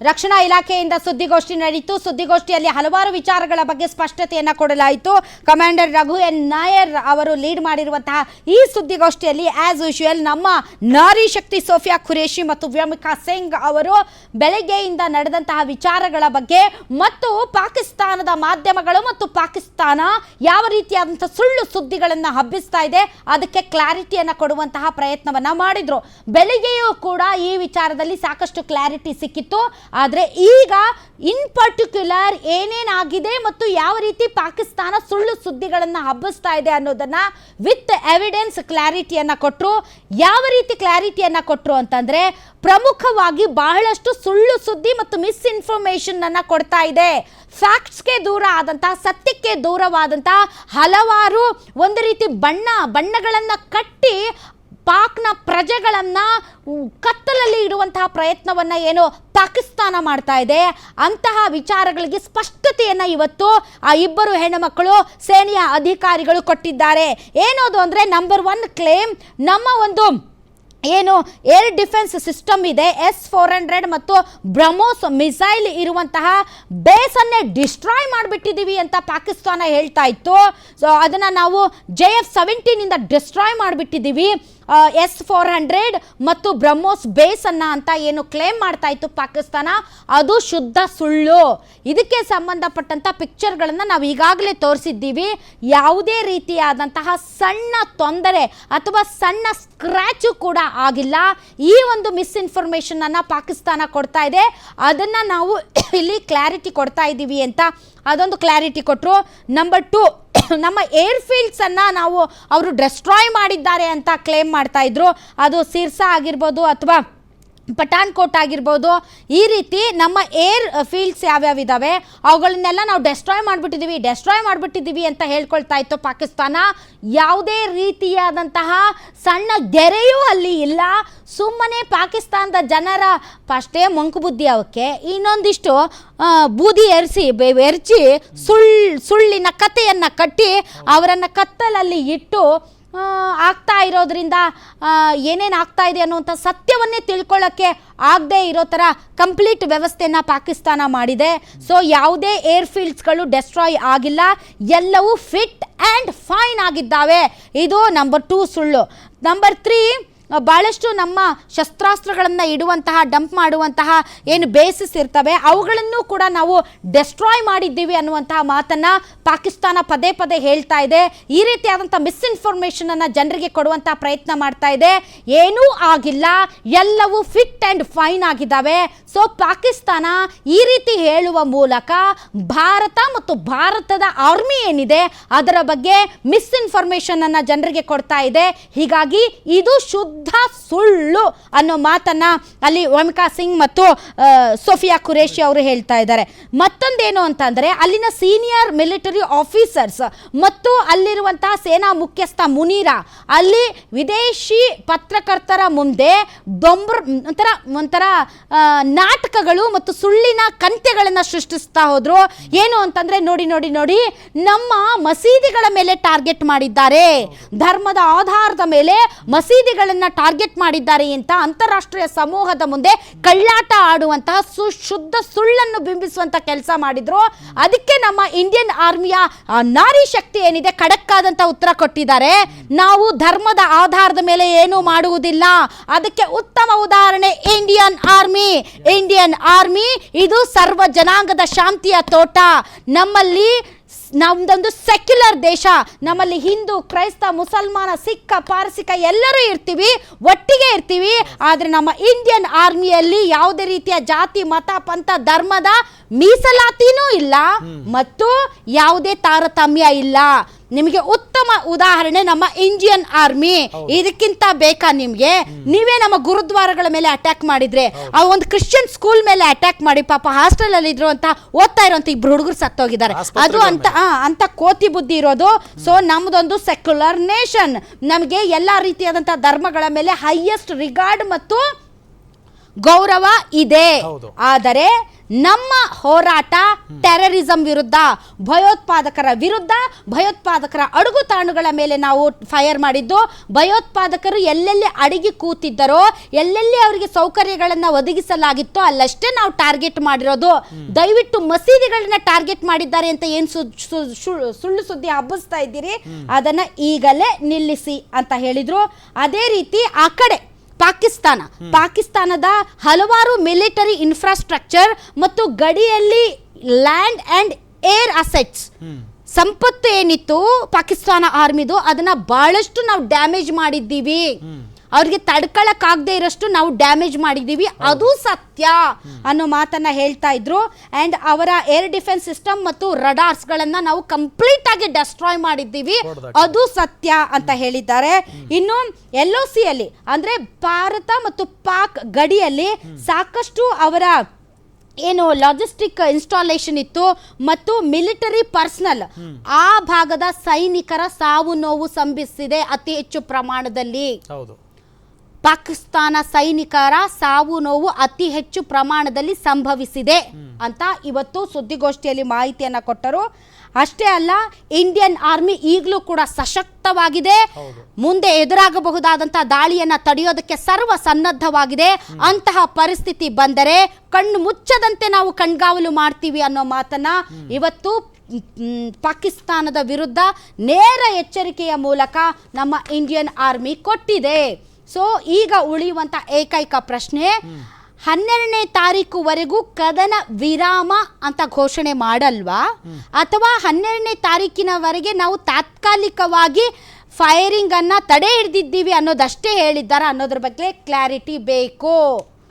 ರಕ್ಷಣಾ ಇಲಾಖೆಯಿಂದ ಸುದ್ದಿಗೋಷ್ಠಿ ನಡೆಯಿತು. ಸುದ್ದಿಗೋಷ್ಠಿಯಲ್ಲಿ ಹಲವಾರು ವಿಚಾರಗಳ ಬಗ್ಗೆ ಸ್ಪಷ್ಟತೆಯನ್ನು ಕೊಡಲಾಯಿತು. ಕಮಾಂಡರ್ ರಘು ಎನ್ ನಾಯರ್ ಅವರು ಲೀಡ್ ಮಾಡಿರುವಂತಹ ಈ ಸುದ್ದಿಗೋಷ್ಠಿಯಲ್ಲಿ ಆಸ್ ಯೂಶುವಲ್ ನಮ್ಮ ನಾರಿ ಶಕ್ತಿ ಸೋಫಿಯಾ ಖುರೇಶಿ ಮತ್ತು ವ್ಯೋಮಿಕಾ ಸಿಂಗ್ ಅವರು ಬೆಳಗ್ಗೆಯಿಂದ ನಡೆದಂತಹ ವಿಚಾರಗಳ ಬಗ್ಗೆ ಮತ್ತು ಪಾಕಿಸ್ತಾನದ ಮಾಧ್ಯಮಗಳು ಮತ್ತು ಪಾಕಿಸ್ತಾನ ಯಾವ ರೀತಿಯಾದಂತಹ ಸುಳ್ಳು ಸುದ್ದಿಗಳನ್ನು ಹಬ್ಬಿಸ್ತಾ ಇದೆ ಅದಕ್ಕೆ ಕ್ಲಾರಿಟಿಯನ್ನು ಕೊಡುವಂತಹ ಪ್ರಯತ್ನವನ್ನ ಮಾಡಿದ್ರು. ಬೆಳಗ್ಗೆಯೂ ಕೂಡ ಈ ವಿಚಾರದಲ್ಲಿ ಸಾಕಷ್ಟು ಕ್ಲಾರಿಟಿ ಸಿಕ್ಕಿತ್ತು. ಆದರೆ ಈಗ ಇನ್ ಪರ್ಟಿಕ್ಯುಲರ್ ಏನೇನಾಗಿದೆ ಮತ್ತು ಯಾವ ರೀತಿ ಪಾಕಿಸ್ತಾನ ಸುಳ್ಳು ಸುದ್ದಿಗಳನ್ನು ಹಬ್ಬಿಸ್ತಾ ಇದೆ ಅನ್ನೋದನ್ನ ವಿತ್ ಎವಿಡೆನ್ಸ್ ಕ್ಲಾರಿಟಿಯನ್ನು ಕೊಟ್ಟರು. ಯಾವ ರೀತಿ ಕ್ಲಾರಿಟಿಯನ್ನು ಕೊಟ್ಟರು ಅಂತಂದ್ರೆ ಪ್ರಮುಖವಾಗಿ ಬಹಳಷ್ಟು ಸುಳ್ಳು ಸುದ್ದಿ ಮತ್ತು ಮಿಸ್ಇನ್ಫಾರ್ಮೇಷನ್ ಅನ್ನ ಕೊಡ್ತಾ ಇದೆ. ಫ್ಯಾಕ್ಟ್ಸ್ಗೆ ದೂರ ಆದಂತಹ, ಸತ್ಯಕ್ಕೆ ದೂರವಾದಂತಹ ಹಲವಾರು ಒಂದು ರೀತಿ ಬಣ್ಣಗಳನ್ನು ಕಟ್ಟಿ ಪಾಕ್ನ ಪ್ರಜೆಗಳನ್ನ ಕತ್ತಲಲ್ಲಿ ಇಡುವಂತಹ ಪ್ರಯತ್ನವನ್ನ ಏನು ಪಾಕಿಸ್ತಾನ ಮಾಡ್ತಾ ಇದೆ ಅಂತಹ ವಿಚಾರಗಳಿಗೆ ಸ್ಪಷ್ಟತೆಯನ್ನ ಇವತ್ತು ಆ ಇಬ್ಬರು ಹೆಣ್ಣುಮಕ್ಕಳು ಸೇನೆಯ ಅಧಿಕಾರಿಗಳು ಕೊಟ್ಟಿದ್ದಾರೆ. ಏನದು ಅಂದ್ರೆ ನಂಬರ್ 1 ಕ್ಲೇಮ್, ನಮ್ಮ ಒಂದು ಏನು ಏರ್ ಡಿಫೆನ್ಸ್ ಸಿಸ್ಟಮ್ ಇದೆ S-400 ಮತ್ತು ಬ್ರಹ್ಮೋಸ್ ಮಿಸೈಲ್ ಇರುವಂತಹ ಬೇಸನ್ನೇ ಡಿಸ್ಟ್ರಾಯ್ ಮಾಡಿಬಿಟ್ಟಿದ್ದೀವಿ ಅಂತ ಪಾಕಿಸ್ತಾನ ಹೇಳ್ತಾ ಇತ್ತು. ಸೊ ಅದನ್ನು ನಾವು JF-17 ಇಂದ ಡಿಸ್ಟ್ರಾಯ್ ಮಾಡಿಬಿಟ್ಟಿದ್ದೀವಿ. S-400 ಮತ್ತು ಬ್ರಹ್ಮೋಸ್ ಬೇಸನ್ನು ಅಂತ ಏನು ಕ್ಲೇಮ್ ಮಾಡ್ತಾ ಇತ್ತು ಪಾಕಿಸ್ತಾನ, ಅದು ಶುದ್ಧ ಸುಳ್ಳು. ಇದಕ್ಕೆ ಸಂಬಂಧಪಟ್ಟಂಥ ಪಿಕ್ಚರ್ಗಳನ್ನು ನಾವು ಈಗಾಗಲೇ ತೋರಿಸಿದ್ದೀವಿ. ಯಾವುದೇ ರೀತಿಯಾದಂತಹ ಸಣ್ಣ ತೊಂದರೆ ಅಥವಾ ಸಣ್ಣ ಸ್ಕ್ರ್ಯಾಚು ಕೂಡ ಆಗಿಲ್ಲ. ಈ ಒಂದು ಮಿಸ್ಇನ್ಫಾರ್ಮೇಷನ್ ಅನ್ನು ಪಾಕಿಸ್ತಾನ ಕೊಡ್ತಾ ಇದೆ, ಅದನ್ನು ನಾವು ಇಲ್ಲಿ ಕ್ಲಾರಿಟಿ ಕೊಡ್ತಾ ಇದ್ದೀವಿ ಅಂತ ಅದೊಂದು ಕ್ಲಾರಿಟಿ ಕೊಟ್ಟರು. ನಂಬರ್ 2, ನಮ್ಮ ಏರ್ಫೀಲ್ಡ್ಸ್ ಅನ್ನ ನಾವು ಅವರು ಡಿಸ್ಟ್ರಾಯ್ ಮಾಡಿದ್ದಾರೆ ಅಂತ ಕ್ಲೇಮ್ ಮಾಡ್ತಾ ಇದ್ರು. ಅದು ಸಿರ್ಸಾ ಆಗಿರ್ಬೋದು ಅಥವಾ ಪಠಾನ್ಕೋಟ್ ಆಗಿರ್ಬೋದು. ಈ ರೀತಿ ನಮ್ಮ ಏರ್ ಫೀಲ್ಡ್ಸ್ ಯಾವ್ಯಾವ ಇದ್ದಾವೆ ಅವುಗಳನ್ನೆಲ್ಲ ನಾವು ಡೆಸ್ಟ್ರಾಯ್ ಮಾಡಿಬಿಟ್ಟಿದ್ದೀವಿ ಅಂತ ಹೇಳ್ಕೊಳ್ತಾ ಇತ್ತು ಪಾಕಿಸ್ತಾನ. ಯಾವುದೇ ರೀತಿಯಾದಂತಹ ಸಣ್ಣ ಗೆರೆಯೂ ಅಲ್ಲಿ ಇಲ್ಲ. ಸುಮ್ಮನೆ ಪಾಕಿಸ್ತಾನದ ಜನರ ಅಷ್ಟೇ ಮಂಕು ಬುದ್ಧಿ ಅವಕ್ಕೆ ಇನ್ನೊಂದಿಷ್ಟು ಬೂದಿ ಎರಚಿ ಸುಳ್ಳಿನ ಕಥೆಯನ್ನು ಕಟ್ಟಿ ಅವರನ್ನು ಕತ್ತಲಲ್ಲಿ ಇಟ್ಟು ಆಗ್ತಾ ಇರೋದ್ರಿಂದ ಏನೇನು ಆಗ್ತಾ ಇದೆ ಅನ್ನುವಂಥ ಸತ್ಯವನ್ನೇ ತಿಳ್ಕೊಳ್ಳೋಕ್ಕೆ ಆಗದೆ ಇರೋ ಥರ ಕಂಪ್ಲೀಟ್ ವ್ಯವಸ್ಥೆನ ಪಾಕಿಸ್ತಾನ ಮಾಡಿದೆ. ಸೊ ಯಾವುದೇ ಏರ್ಫೀಲ್ಡ್ಸ್ಗಳು ಡೆಸ್ಟ್ರಾಯ್ ಆಗಿಲ್ಲ, ಎಲ್ಲವೂ ಫಿಟ್ ಆ್ಯಂಡ್ ಫೈನ್ ಆಗಿದ್ದಾವೆ. ಇದು ನಂಬರ್ 2 ಸುಳ್ಳು. ನಂಬರ್ 3, ಭಾಳಷ್ಟು ನಮ್ಮ ಶಸ್ತ್ರಾಸ್ತ್ರಗಳನ್ನು ಇಡುವಂತಹ, ಡಂಪ್ ಮಾಡುವಂತಹ ಏನು ಬೇಸಿಸ್ ಇರ್ತವೆ ಅವುಗಳನ್ನು ಕೂಡ ನಾವು ಡೆಸ್ಟ್ರಾಯ್ ಮಾಡಿದ್ದೀವಿ ಅನ್ನುವಂತಹ ಮಾತನ್ನು ಪಾಕಿಸ್ತಾನ ಪದೇ ಪದೇ ಹೇಳ್ತಾ ಇದೆ. ಈ ರೀತಿಯಾದಂಥ ಮಿಸ್ಇನ್ಫಾರ್ಮೇಷನನ್ನು ಜನರಿಗೆ ಕೊಡುವಂತಹ ಪ್ರಯತ್ನ ಮಾಡ್ತಾ ಇದೆ. ಏನೂ ಆಗಿಲ್ಲ, ಎಲ್ಲವೂ ಫಿಟ್ ಆ್ಯಂಡ್ ಫೈನ್ ಆಗಿದ್ದಾವೆ. ಸೊ ಪಾಕಿಸ್ತಾನ ಈ ರೀತಿ ಹೇಳುವ ಮೂಲಕ ಭಾರತ ಮತ್ತು ಭಾರತದ ಆರ್ಮಿ ಏನಿದೆ ಅದರ ಬಗ್ಗೆ ಮಿಸ್ಇನ್ಫಾರ್ಮೇಷನನ್ನು ಜನರಿಗೆ ಕೊಡ್ತಾ ಇದೆ. ಹೀಗಾಗಿ ಇದು ಶುದ್ಧ ಸುಳ್ಳು ಅನ್ನೋ ಮಾತನ್ನ ಅಲ್ಲಿ ವ್ಯೋಮಿಕಾ ಸಿಂಗ್ ಮತ್ತು ಸೋಫಿಯಾ ಖುರೇಶಿ ಅವರು ಹೇಳ್ತಾ ಇದ್ದಾರೆ. ಮತ್ತೊಂದೇನು ಅಂತಂದ್ರೆ ಅಲ್ಲಿನ ಸೀನಿಯರ್ ಮಿಲಿಟರಿ ಆಫೀಸರ್ಸ್ ಮತ್ತು ಅಲ್ಲಿರುವಂತಹ ಸೇನಾ ಮುಖ್ಯಸ್ಥ ಮುನೀರಾ ಅಲ್ಲಿ ವಿದೇಶಿ ಪತ್ರಕರ್ತರ ಮುಂದೆ ಒಂಥರ ನಾಟಕಗಳು ಮತ್ತು ಸುಳ್ಳಿನ ಕಂತೆಗಳನ್ನು ಸೃಷ್ಟಿಸ್ತಾ ಹೋದ್ರು. ಏನು ಅಂತಂದ್ರೆ ನೋಡಿ ನಮ್ಮ ಮಸೀದಿಗಳ ಮೇಲೆ ಟಾರ್ಗೆಟ್ ಮಾಡಿದ್ದಾರೆ, ಧರ್ಮದ ಆಧಾರದ ಮೇಲೆ ಮಸೀದಿಗಳನ್ನ ಟಾರ್ಗೆಟ್ ಮಾಡಿದ್ದಾರೆ ಅಂತ ಅಂತಾರಾಷ್ಟ್ರೀಯ ಸಮೂಹದ ಮುಂದೆ ಕಳ್ಳಾಟ ಆಡುವಂತಹ ಶುದ್ಧ ಸುಳ್ಳನ್ನು ಬಿಂಬಿಸುವಂತ ಕೆಲಸ ಮಾಡಿದ್ರು. ಅದಕ್ಕೆ ನಮ್ಮ ಇಂಡಿಯನ್ ಆರ್ಮಿಯ ನಾರಿ ಶಕ್ತಿ ಏನಿದೆ ಖಡಕ್ ಆದಂತ ಉತ್ತರ ಕೊಟ್ಟಿದ್ದಾರೆ. ನಾವು ಧರ್ಮದ ಆಧಾರದ ಮೇಲೆ ಏನು ಮಾಡುವುದಿಲ್ಲ. ಅದಕ್ಕೆ ಉತ್ತಮ ಉದಾಹರಣೆ ಇಂಡಿಯನ್ ಆರ್ಮಿ. ಇದು ಸರ್ವ ಜನಾಂಗದ ಶಾಂತಿಯ ತೋಟ. ನಮ್ಮದೊಂದು ಸೆಕ್ಯುಲರ್ ದೇಶ. ನಮ್ಮಲ್ಲಿ ಹಿಂದೂ, ಕ್ರೈಸ್ತ, ಮುಸಲ್ಮಾನ, ಸಿಖ್, ಪಾರಸಿಕ ಎಲ್ಲರೂ ಇರ್ತೀವಿ, ಒಟ್ಟಿಗೆ ಇರ್ತೀವಿ. ಆದರೆ ನಮ್ಮ ಇಂಡಿಯನ್ ಆರ್ಮಿಯಲ್ಲಿ ಯಾವುದೇ ರೀತಿಯ ಜಾತಿ, ಮತ, ಪಂಥ, ಧರ್ಮದ ಮೀಸಲಾತಿನೂ ಇಲ್ಲ ಮತ್ತು ಯಾವುದೇ ತಾರತಮ್ಯ ಇಲ್ಲ. ನಿಮಗೆ ಉತ್ತಮ ಉದಾಹರಣೆ ನಮ್ಮ ಇಂಡಿಯನ್ ಆರ್ಮಿ. ಇದಕ್ಕಿಂತ ಬೇಕಾ ನಿಮ್ಗೆ? ನೀವೇ ನಮ್ಮ ಗುರುದ್ವಾರಗಳ ಮೇಲೆ ಅಟ್ಯಾಕ್ ಮಾಡಿದ್ರೆ, ಆ ಒಂದು ಕ್ರಿಶ್ಚಿಯನ್ ಸ್ಕೂಲ್ ಮೇಲೆ ಅಟ್ಯಾಕ್ ಮಾಡಿ ಪಾಪ ಹಾಸ್ಟೆಲ್ ಅಲ್ಲಿ ಇರುವಂತ ಓದ್ತಾ ಇರುವಂತ ಇಬ್ರು ಹುಡುಗರು ಸತ್ತೋಗಿದ್ದಾರೆ. ಅದು ಅಂತ ಕೋತಿ ಬುದ್ಧಿ ಇರೋದು. ಸೊ ನಮ್ದೊಂದು ಸೆಕ್ಯುಲರ್ ನೇಷನ್. ನಮಗೆ ಎಲ್ಲಾ ರೀತಿಯಾದಂತಹ ಧರ್ಮಗಳ ಮೇಲೆ ಹೈಯೆಸ್ಟ್ ರಿಗಾರ್ಡ್ ಮತ್ತು ಗೌರವ ಇದೆ. ಆದರೆ ನಮ್ಮ ಹೋರಾಟ ಟೆರರಿಸಂ ವಿರುದ್ಧ, ಭಯೋತ್ಪಾದಕರ ವಿರುದ್ಧ, ಭಯೋತ್ಪಾದಕರ ಅಡುಗುತಾಣುಗಳ ಮೇಲೆ ನಾವು ಫೈರ್ ಮಾಡಿದ್ದು. ಭಯೋತ್ಪಾದಕರು ಎಲ್ಲೆಲ್ಲಿ ಅಡಗಿ ಕೂತಿದ್ದರೋ, ಎಲ್ಲೆಲ್ಲಿ ಅವರಿಗೆ ಸೌಕರ್ಯಗಳನ್ನು ಒದಗಿಸಲಾಗಿತ್ತೋ ಅಲ್ಲಷ್ಟೇ ನಾವು ಟಾರ್ಗೆಟ್ ಮಾಡಿರೋದು. ದಯವಿಟ್ಟು ಮಸೀದಿಗಳನ್ನ ಟಾರ್ಗೆಟ್ ಮಾಡಿದ್ದಾರೆ ಅಂತ ಏನು ಸುಳ್ಳು ಸುದ್ದಿ ಹಬ್ಬಿಸ್ತಾ ಇದ್ದೀರಿ, ಅದನ್ನ ಈಗಲೇ ನಿಲ್ಲಿಸಿ ಅಂತ ಹೇಳಿದ್ರು. ಅದೇ ರೀತಿ ಆ ಕಡೆ ಪಾಕಿಸ್ತಾನದ ಹಲವಾರು ಮಿಲಿಟರಿ ಇನ್ಫ್ರಾಸ್ಟ್ರಕ್ಚರ್ ಮತ್ತು ಗಡಿಯಲ್ಲಿ ಲ್ಯಾಂಡ್ ಅಂಡ್ ಏರ್ ಅಸೆಟ್ಸ್ ಸಂಪತ್ತು ಏನಿತ್ತು ಪಾಕಿಸ್ತಾನ ಆರ್ಮಿದು, ಅದನ್ನ ಬಹಳಷ್ಟು ನಾವು ಡ್ಯಾಮೇಜ್ ಮಾಡಿದ್ದೀವಿ. ಅವ್ರಿಗೆ ತಡ್ಕೊಳಕ್ಕಾಗದೆ ಇರೋಷ್ಟು ನಾವು ಡ್ಯಾಮೇಜ್ ಮಾಡಿದ್ದೀವಿ, ಅದು ಸತ್ಯ ಅನ್ನೋ ಮಾತನ್ನ ಹೇಳ್ತಾ ಇದ್ರು. ಅಂಡ್ ಅವರ ಏರ್ ಡಿಫೆನ್ಸ್ ಸಿಸ್ಟಮ್ ಮತ್ತು ರಡಾರ್ಸ್ಗಳನ್ನ ನಾವು ಕಂಪ್ಲೀಟ್ ಆಗಿ ಡೆಸ್ಟ್ರಾಯ್ ಮಾಡಿದ್ದೀವಿ, ಅದು ಸತ್ಯ ಅಂತ ಹೇಳಿದ್ದಾರೆ. ಇನ್ನು LOC ಅಲ್ಲಿ ಅಂದ್ರೆ ಭಾರತ ಮತ್ತು ಪಾಕ್ ಗಡಿಯಲ್ಲಿ ಸಾಕಷ್ಟು ಅವರ ಏನು ಲಾಜಿಸ್ಟಿಕ್ ಇನ್ಸ್ಟಾಲೇಷನ್ ಇತ್ತು ಮತ್ತು ಮಿಲಿಟರಿ ಪರ್ಸನಲ್, ಆ ಭಾಗದ ಸೈನಿಕರ ಸಾವು ನೋವು ಸಂಭವಿಸಿದೆ ಅತಿ ಹೆಚ್ಚು ಪ್ರಮಾಣದಲ್ಲಿ. ಪಾಕಿಸ್ತಾನ ಸೈನಿಕರ ಸಾವು ನೋವು ಅತಿ ಹೆಚ್ಚು ಪ್ರಮಾಣದಲ್ಲಿ ಸಂಭವಿಸಿದೆ ಅಂತ ಇವತ್ತು ಸುದ್ದಿಗೋಷ್ಠಿಯಲ್ಲಿ ಮಾಹಿತಿಯನ್ನ ಕೊಟ್ಟರು. ಅಷ್ಟೇ ಅಲ್ಲ, ಇಂಡಿಯನ್ ಆರ್ಮಿ ಈಗಲೂ ಕೂಡ ಸಶಕ್ತವಾಗಿದೆ, ಮುಂದೆ ಎದುರಾಗಬಹುದಾದಂತಹ ದಾಳಿಯನ್ನ ತಡೆಯೋದಕ್ಕೆ ಸರ್ವ ಸನ್ನದ್ಧವಾಗಿದೆ. ಅಂತಹ ಪರಿಸ್ಥಿತಿ ಬಂದರೆ ಕಣ್ಣು ಮುಚ್ಚದಂತೆ ನಾವು ಕಣ್ಗಾವಲು ಮಾಡ್ತೀವಿ ಅನ್ನೋ ಮಾತನ್ನ ಇವತ್ತು ಪಾಕಿಸ್ತಾನದ ವಿರುದ್ಧ ನೇರ ಎಚ್ಚರಿಕೆಯ ಮೂಲಕ ನಮ್ಮ ಇಂಡಿಯನ್ ಆರ್ಮಿ ಕೊಟ್ಟಿದೆ. ಸೊ ಈಗ ಉಳಿಯುವಂತ ಏಕೈಕ ಪ್ರಶ್ನೆ, 12ನೇ ತಾರೀಕುವರೆಗೂ ಕದನ ವಿರಾಮ ಅಂತ ಘೋಷಣೆ ಮಾಡಲ್ವಾ, ಅಥವಾ 12ನೇ ತಾರೀಕಿನವರೆಗೆ ನಾವು ತಾತ್ಕಾಲಿಕವಾಗಿ ಫೈರಿಂಗ್ ಅನ್ನ ತಡೆ ಹಿಡಿದಿದ್ದೀವಿ ಅನ್ನೋದಷ್ಟೇ ಹೇಳಿದ್ದಾರಾ ಅನ್ನೋದ್ರ ಬಗ್ಗೆ ಕ್ಲಾರಿಟಿ ಬೇಕು.